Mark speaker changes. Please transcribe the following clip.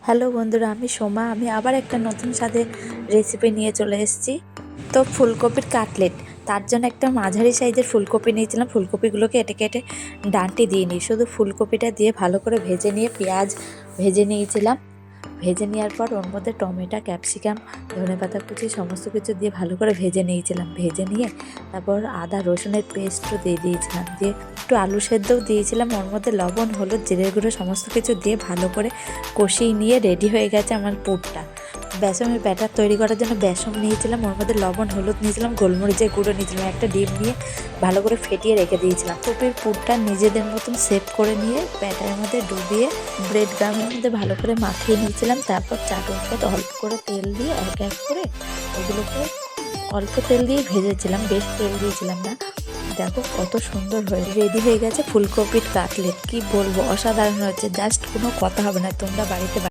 Speaker 1: Hello বন্ধুরা, আমি সোমা। আমি আবার একটা নতুন স্বাদের রেসিপি নিয়ে চলে এসেছি। তো ফুলকপির কাটলেট, তার জন্য একটা মাঝারি সাইজের ফুলকপি নিয়েছিলাম। ফুলকপিগুলোকে কেটে কেটে ডাঁটি দিয়ে নিই, শুধু ফুলকপিটা দিয়ে ভালো করে ভেজে নিয়ে পেঁয়াজ ভেজে নিয়েছিলাম। ভেজে নেওয়ার পর ওর মধ্যে টমেটো, ক্যাপসিকাম, ধনেপাতা কুচি সমস্ত কিছু দিয়ে ভালো করে ভেজে নিয়েছিলাম। ভেজে নিয়ে তারপর আদা রসুনের পেস্টও দিয়ে দিয়েছিলাম, দিয়ে একটু আলু সেদ্ধও দিয়েছিলাম। ওর মধ্যে লবণ, হলুদ, জিরের গুঁড়ো সমস্ত কিছু দিয়ে ভালো করে কষিয়ে নিয়ে রেডি হয়ে গেছে আমার পুরটা। বেসনের ব্যাটার তৈরি করার জন্য বেসন নিয়েছিলাম, ওর মধ্যে লবণ, হলুদ নিয়েছিলাম, গোলমরিচের গুঁড়ো নিয়েছিলাম, একটা ডিম নিয়ে ভালো করে ফেটিয়ে রেখে দিয়েছিলাম। কপির পুরটা নিজেদের মতন সেভ করে নিয়ে ব্যাটারের মধ্যে ডুবিয়ে ব্রেড গ্রামের মধ্যে ভালো করে মাখিয়ে নিয়েছিলাম। তারপর চাটুর উপর অল্প করে তেল দিয়ে এক এক করে ওগুলোকে অল্প তেল দিয়ে ভেজেছিলাম, বেশ তেল দিয়েছিলাম না। দেখো কত সুন্দর হয়ে রেডি হয়ে গেছে ফুলকপির কাটলেট। কি বলবো, অসাধারণ হয়েছে, জাস্ট কোনো কথা হবে না। তোমরা বাড়িতে